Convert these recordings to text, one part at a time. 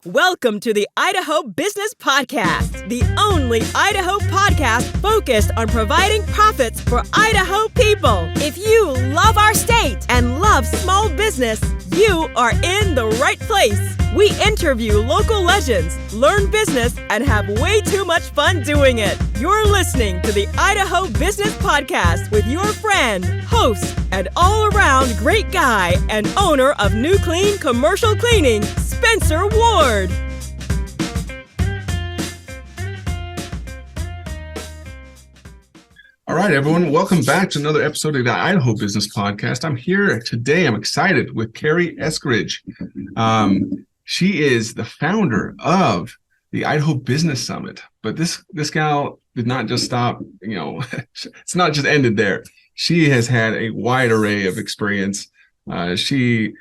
Welcome to the Idaho Business Podcast, the only Idaho podcast focused on providing profits for Idaho people. If you love our state and love small business, you are in the right place. We interview local legends, learn business, and have way too much fun doing it. You're listening to the Idaho Business Podcast with your friend, host, and all-around great guy and owner of New Clean Commercial Cleaning, Spencer Ward. All right, everyone. Welcome back to another episode of the Idaho Business Podcast. I'm here today. I'm excited with Cari Eskridge. She is the founder of the Idaho Business Summit. But this gal did not just stop. It's not just ended there. She has had a wide array of experience. She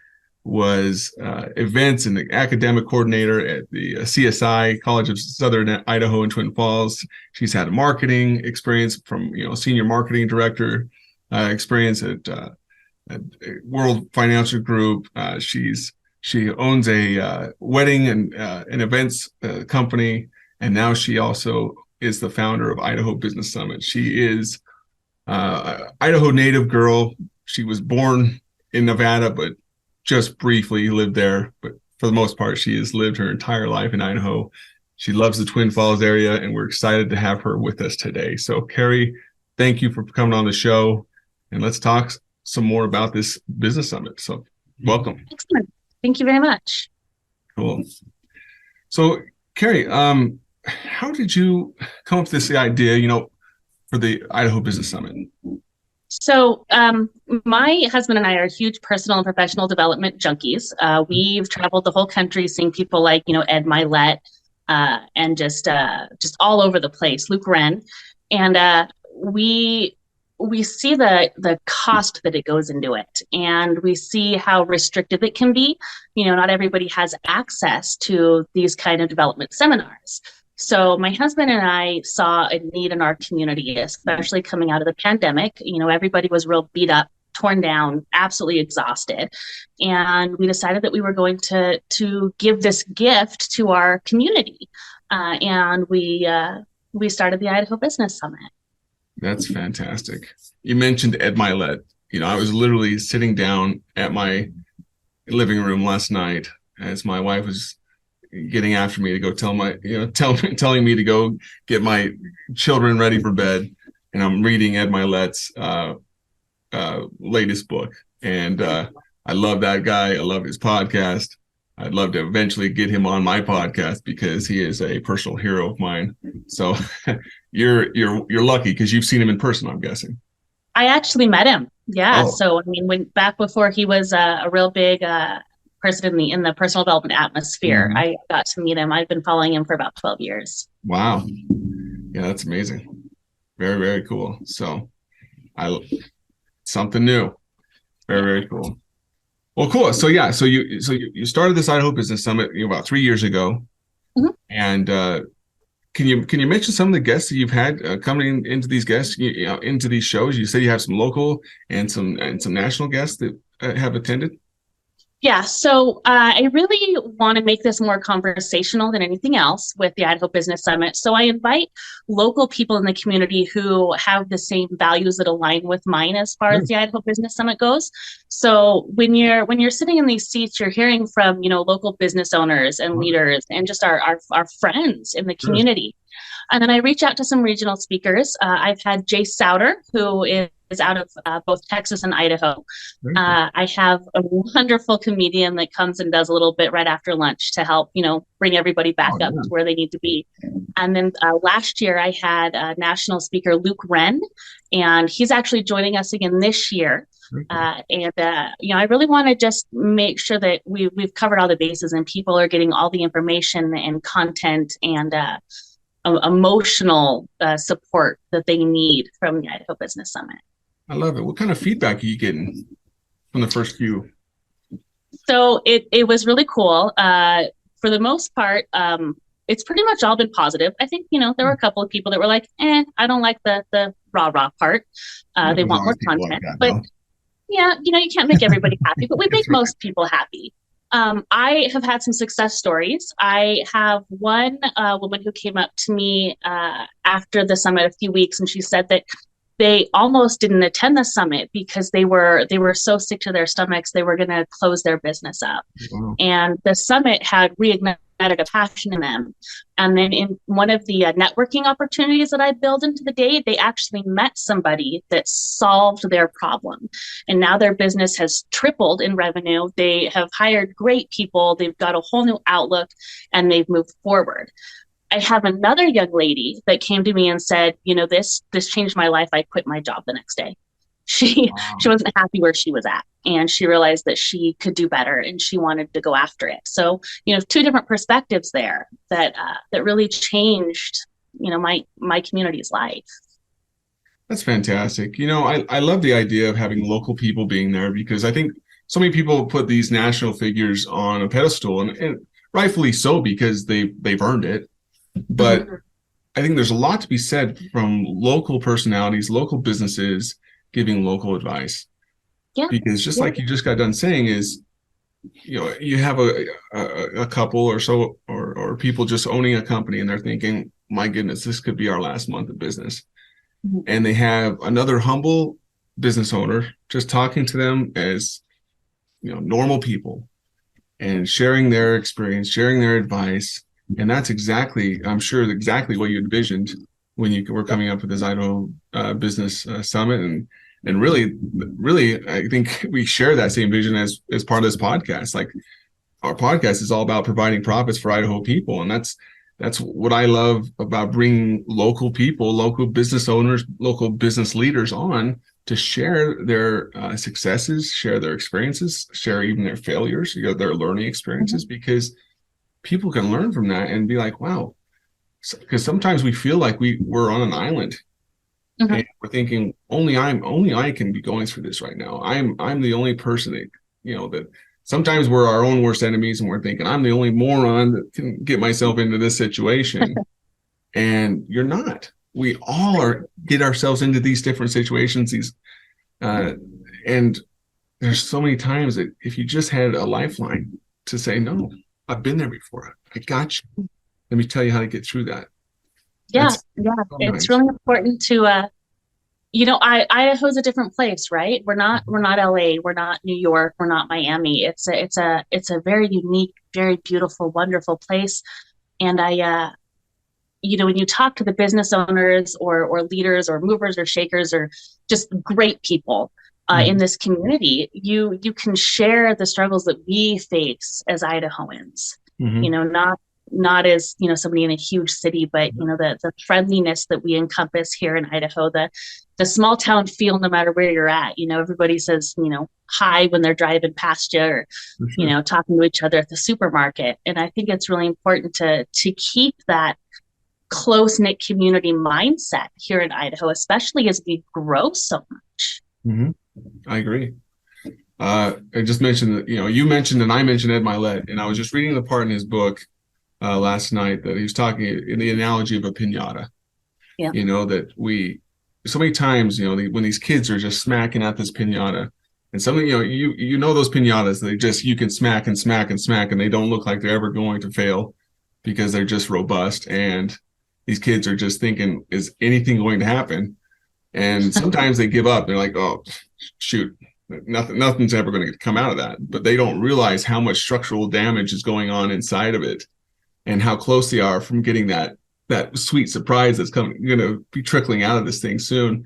was events and the academic coordinator at the CSI, College of Southern Idaho in Twin Falls. She's had a marketing experience from, senior marketing director experience at World Financial Group. She owns a wedding and events company, and now she also is the founder of Idaho Business Summit. She is Idaho native girl. She was born in Nevada, but just briefly lived there. But for the most part, she has lived her entire life in Idaho. She loves the Twin Falls area, and we're excited to have her with us today. So, Cari, thank you for coming on the show, and let's talk some more about this business summit. So, welcome. Excellent. Thank you very much. Cool. So, Cari, how did you come up with this idea, for the Idaho Business Summit? So my husband and I are huge personal and professional development junkies. We've traveled the whole country seeing people like, Ed Milet and just all over the place, Luke Wren. And we see the cost that it goes into it, and we see how restrictive it can be. Not everybody has access to these kind of development seminars. So my husband and I saw a need in our community, especially coming out of the pandemic. Everybody was real beat up, torn down, absolutely exhausted. And we decided that we were going to give this gift to our community. And we started the Idaho Business Summit. That's fantastic. You mentioned Ed Milet. I was literally sitting down at my living room last night as my wife was getting after me to go telling me to go get my children ready for bed, and I'm reading Ed Milet's latest book, and I love that guy. I love his podcast. I'd love to eventually get him on my podcast because he is a personal hero of mine. So you're lucky because you've seen him in person, I'm guessing. I actually met him. Yeah. Oh. So back before he was a real big person in the personal development atmosphere. I got to meet him. I've been following him for about 12 years. Wow. Yeah, that's amazing. Very, very cool. So something new. Very, very cool. Well, cool. So yeah, so you started this Idaho Business Summit about 3 years ago. Mm-hmm. And can you mention some of the guests that you've had coming into these into these shows? You said you have some local and some national guests that have attended. Yeah, so I really want to make this more conversational than anything else with the Idaho Business Summit. So I invite local people in the community who have the same values that align with mine as far as the Idaho Business Summit goes. So when you're sitting in these seats, you're hearing from local business owners and leaders and just our friends in the community. And then I reach out to some regional speakers. I've had Jay Souter, who is out of both Texas and Idaho. I have a wonderful comedian that comes and does a little bit right after lunch to help, bring everybody back up to where they need to be. And then last year I had national speaker Luke Wren, and he's actually joining us again this year. I really want to just make sure that we've covered all the bases and people are getting all the information and content and emotional support that they need from the Idaho Business Summit. I love it. What kind of feedback are you getting from the first few? So it was really cool. For the most part, it's pretty much all been positive. I think, there were a couple of people that were like, I don't like the rah part. They want more content. But yeah, you can't make everybody happy, but we make most people happy. I have had some success stories. I have one woman who came up to me after the summit a few weeks, and she said that they almost didn't attend the summit because they were so sick to their stomachs they were going to close their business up. Wow. And the summit had reignited a passion in them. And then in one of the networking opportunities that I built into the day, they actually met somebody that solved their problem. And now their business has tripled in revenue. They have hired great people. They've got a whole new outlook and they've moved forward. I have another young lady that came to me and said, this changed my life. I quit my job the next day. She wasn't happy where she was at, and she realized that she could do better and she wanted to go after it. So, two different perspectives there that really changed, my community's life. That's fantastic. I love the idea of having local people being there, because I think so many people put these national figures on a pedestal, and rightfully so, because they've earned it. But I think there's a lot to be said from local personalities, local businesses giving local advice. Yeah. Because just like you just got done saying is, you have a couple or so or people just owning a company and they're thinking, my goodness, this could be our last month of business. Mm-hmm. And they have another humble business owner just talking to them as, normal people and sharing their experience, sharing their advice. And that's exactly, I'm sure, exactly what you envisioned when you were coming up with this Idaho Business Summit. And really, I think we share that same vision as part of this podcast. Like, our podcast is all about providing profits for Idaho people. And that's what I love about bringing local people, local business owners, local business leaders on to share their successes, share their experiences, share even their failures, their learning experiences, because people can learn from that and be like, wow, because sometimes we feel like we're on an island. Mm-hmm. And we're thinking only I can be going through this right now. I'm the only person that, that sometimes we're our own worst enemies, and we're thinking I'm the only moron that can get myself into this situation. And you're not. We all get ourselves into these different situations. And there's so many times that if you just had a lifeline to say, no, I've been there before. I got you. Let me tell you how to get through that. Yeah. It's really important to, Idaho's a different place, right? We're not LA, we're not New York, we're not Miami. It's a very unique, very beautiful, wonderful place. And when you talk to the business owners or leaders or movers or shakers or just great people in this community, you can share the struggles that we face as Idahoans. Mm-hmm. Not as somebody in a huge city, but the friendliness that we encompass here in Idaho, the small town feel, no matter where you're at. Everybody says hi when they're driving past you, or sure. Talking to each other at the supermarket. And I think it's really important to keep that close-knit community mindset here in Idaho, especially as we grow so much. Mm-hmm. I agree. I just mentioned that, you mentioned and I mentioned Ed Milet, and I was just reading the part in his book last night that he was talking in the analogy of a piñata. Yeah. That so many times, when these kids are just smacking at this piñata, and something, those piñatas, you can smack and smack and smack, and they don't look like they're ever going to fail because they're just robust. And these kids are just thinking, is anything going to happen? And sometimes they give up. They're like, oh, shoot, nothing's ever going to come out of that. But they don't realize how much structural damage is going on inside of it, and how close they are from getting that sweet surprise that's going to be trickling out of this thing soon.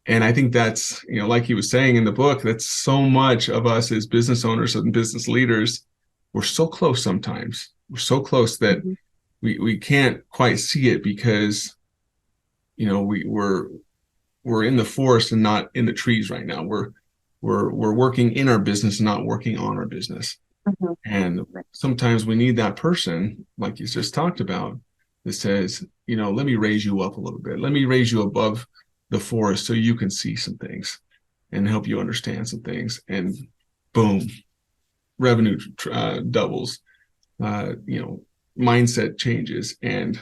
And I think that's, like he was saying in the book, that's so much of us as business owners and business leaders. We're so close sometimes. We're so close that we can't quite see it because, we're in the forest and not in the trees right now. We're working in our business and not working on our business. Mm-hmm. And sometimes we need that person, like you just talked about, that says, let me raise you up a little bit. Let me raise you above the forest so you can see some things and help you understand some things. And boom, revenue doubles, mindset changes, and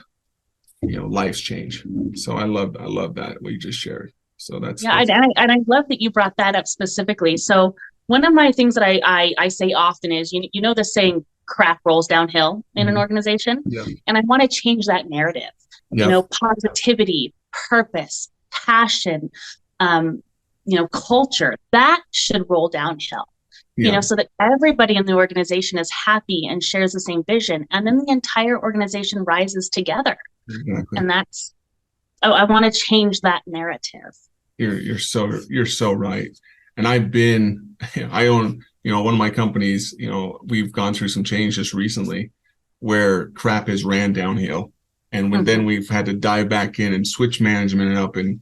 lives change. So I love that what you just shared. So that's and I love that you brought that up specifically. So one of my things that I say often is, you know, the saying crap rolls downhill in an organization. Yeah. And I want to change that narrative. Yeah. You know, positivity, purpose, passion, you know, culture, that should roll downhill. Yeah. You know, so that everybody in the organization is happy and shares the same vision. And then the entire organization rises together. Exactly. And that's, I want to change that narrative. You're so right. And I own, you know, one of my companies, you know, we've gone through some change just recently where crap has ran downhill. And then we've had to dive back in and switch management up and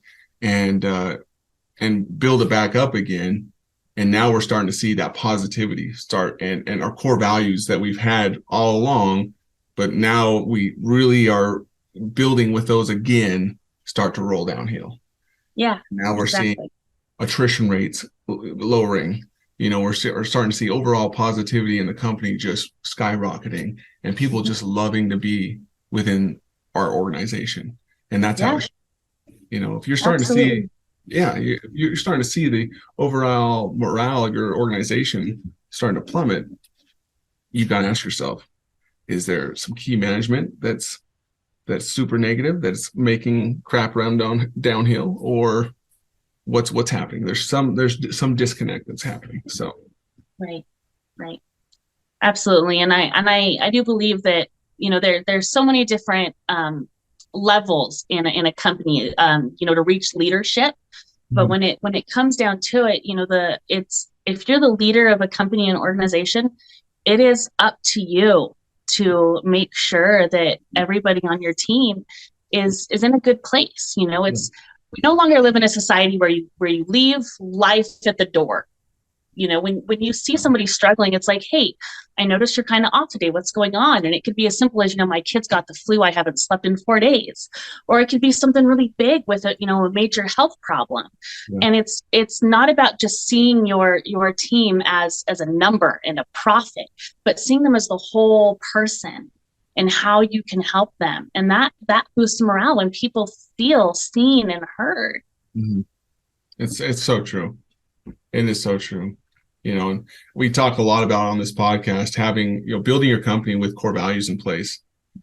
build it back up again. And now we're starting to see that positivity start and our core values that we've had all along, but now we really are building with those again, start to roll downhill. Yeah. Now we're seeing attrition rates lowering. You know, we're starting to see overall positivity in the company just skyrocketing and people just loving to be within our organization. And that's how, you know, if you're starting to see, you're starting to see the overall morale of your organization starting to plummet, you've got to ask yourself, is there some key management that's super negative, that's making crap run downhill, or what's happening? There's some disconnect that's happening. So right, absolutely. And I do believe that, you know, there's so many different levels in a company, you know, to reach leadership. But when it comes down to it, you know, if you're the leader of a company and organization, it is up to you to make sure that everybody on your team is in a good place. You know, we no longer live in a society where you leave life at the door. You know, when you see somebody struggling, it's like, hey, I noticed you're kind of off today. What's going on? And it could be as simple as, you know, my kid's got the flu. I haven't slept in 4 days. Or it could be something really big with a major health problem. Yeah. And it's not about just seeing your team as a number and a profit, but seeing them as the whole person and how you can help them. And that boosts morale when people feel seen and heard. Mm-hmm. It's so true. It is so true. You know, and we talk a lot about on this podcast, having, you know, building your company with core values in place.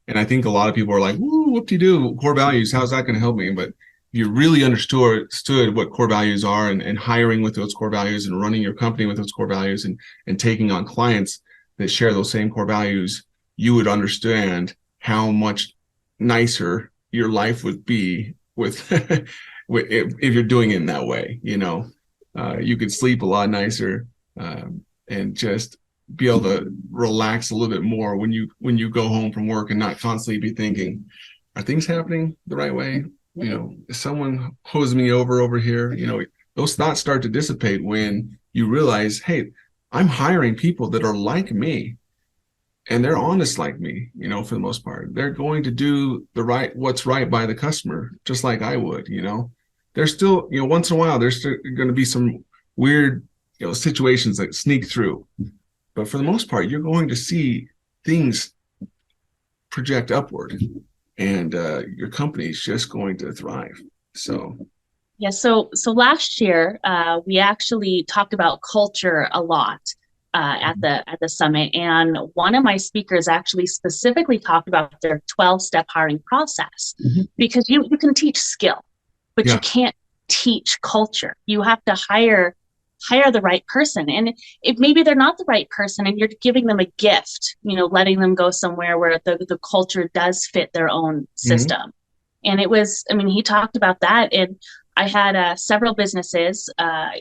And I think a lot of people are like, woo, whoop-de-doo, core values, how's that going to help me? But if you really understood what core values are and hiring with those core values and running your company with those core values and taking on clients that share those same core values, you would understand how much nicer your life would be with if you're doing it in that way. You know, you could sleep a lot nicer. And just be able to relax a little bit more when you go home from work and not constantly be thinking, are things happening the right way? You know, is someone hosing me over here? You know, those thoughts start to dissipate when you realize, hey, I'm hiring people that are like me and they're honest like me, you know, for the most part. They're going to do what's right by the customer, just like I would, you know. There's still, you know, once in a while, there's still going to be some weird, you know, situations that sneak through, but for the most part, you're going to see things project upward, and your company is just going to thrive. So, yeah. So last year, we actually talked about culture a lot at the summit, and one of my speakers actually specifically talked about their 12-step hiring process, because you can teach skill, but you can't teach culture. You have to hire the right person. And if maybe they're not the right person and you're giving them a gift, you know, letting them go somewhere where the culture does fit their own system. And it was, I mean, he talked about that. And I had several businesses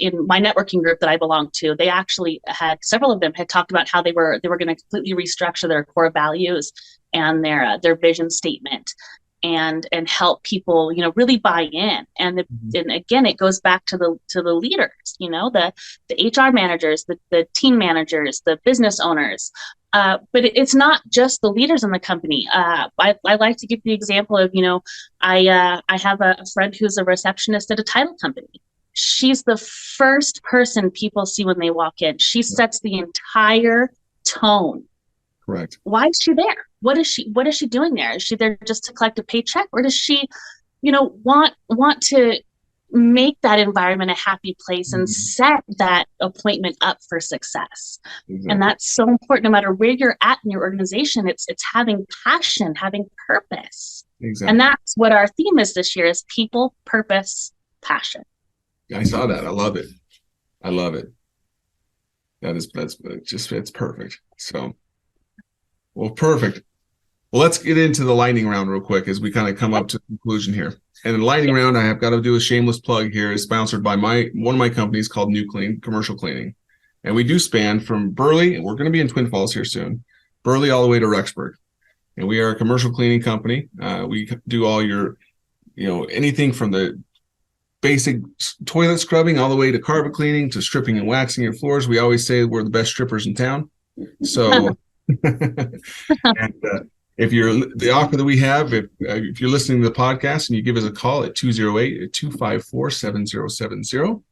in my networking group that I belong to. They actually had, several of them had talked about how they were going to completely restructure their core values and their vision statement. And help people, you know, really buy in. And again, it goes back to the leaders, you know, the HR managers, the team managers, the business owners. But it's not just the leaders in the company. I like to give the example of, you know, I have a friend who's a receptionist at a title company. She's the first person people see when they walk in. She sets the entire tone. Correct. Why is she there? What is she doing there? Is she there just to collect a paycheck, or does she, you know, want to make that environment a happy place and set that appointment up for success. Exactly. And that's so important. No matter where you're at in your organization, it's having passion, having purpose. Exactly. And that's what our theme is this year, is people, purpose, passion. I saw that. I love it. I love it. That's just, it's perfect. So, well, perfect. Well, let's get into the lightning round real quick as we kind of come up to the conclusion here. And the lightning round, I have got to do a shameless plug here, is sponsored by one of my companies called New Clean Commercial Cleaning. And we do span from Burley, and we're going to be in Twin Falls here soon, Burley all the way to Rexburg. And we are a commercial cleaning company. We do all your, anything from the basic toilet scrubbing all the way to carpet cleaning to stripping and waxing your floors. We always say we're the best strippers in town. So, and if the offer that we have, if you're listening to the podcast and you give us a call at 208-254-7070,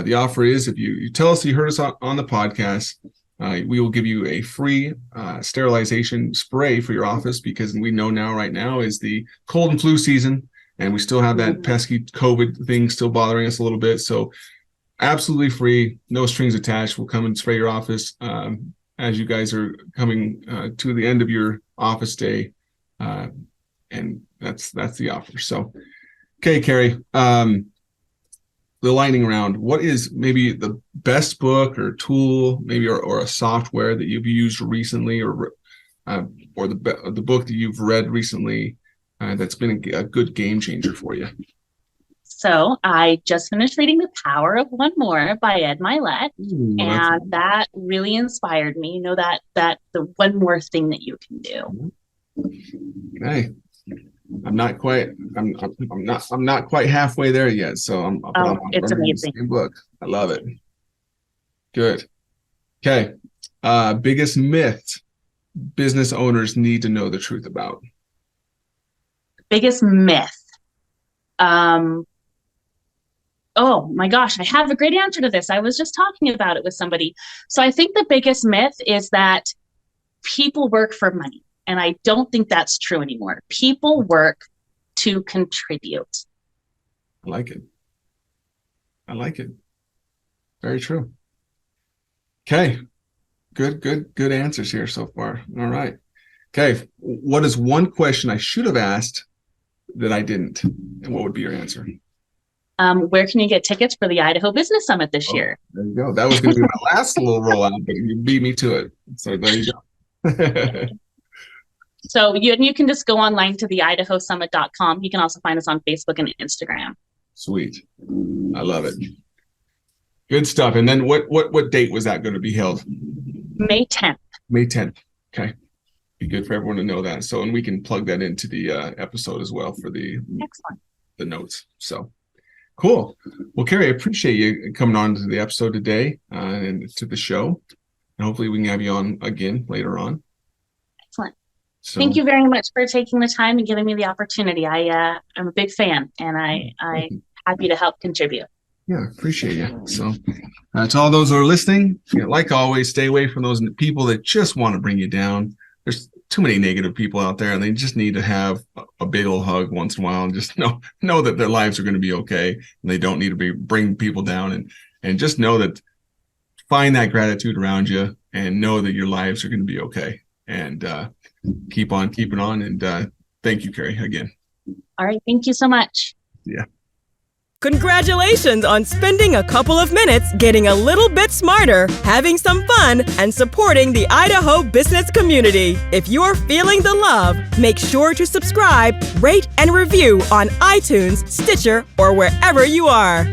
the offer is, if you tell us you heard us on the podcast, we will give you a free sterilization spray for your office, because we know right now is the cold and flu season, and we still have that pesky COVID thing still bothering us a little bit. So absolutely free, no strings attached. We'll come and spray your office as you guys are coming to the end of your office day. And that's the offer. So, okay, Cari, the lightning round. What is maybe the best book or tool, maybe or a software that you've used recently, or the book that you've read recently that's been a good game changer for you? So I just finished reading The Power of One More by Ed Milet, and that really inspired me. That the one more thing that you can do. Okay, I'm not quite halfway there yet. So it's amazing. The same book. I love it. Good. Okay. Biggest myth business owners need to know the truth about. Biggest myth. Oh my gosh, I have a great answer to this. I was just talking about it with somebody. So I think the biggest myth is that people work for money. And I don't think that's true anymore. People work to contribute. I like it. Very true. Okay. Good answers here so far. All right. Okay. What is one question I should have asked that I didn't? And what would be your answer? Where can you get tickets for the Idaho Business Summit this year? There you go. That was going to be my last little rollout, but you beat me to it. So there you go. So you can just go online to theidahosummit.com. You can also find us on Facebook and Instagram. Sweet. I love it. Good stuff. And then what date was that going to be held? May 10th. May 10th. Okay. Be good for everyone to know that. So, and we can plug that into the episode as well for the notes. So cool. Well, Cari, I appreciate you coming on to the episode today and to the show. And hopefully we can have you on again later on. Excellent. So, thank you very much for taking the time and giving me the opportunity. I'm a big fan, and I'm happy to help contribute. Yeah, appreciate you. So to all those who are listening, like always, stay away from those people that just want to bring you down. There's too many negative people out there, and they just need to have a big old hug once in a while and just know that their lives are going to be okay, and they don't need to bring people down, and just know that, find that gratitude around you and know that your lives are going to be okay, and keep on keeping on. And thank you, Cari, again. All right. Thank you so much. Yeah. Congratulations on spending a couple of minutes getting a little bit smarter, having some fun, and supporting the Idaho business community. If you're feeling the love, make sure to subscribe, rate, and review on iTunes, Stitcher, or wherever you are.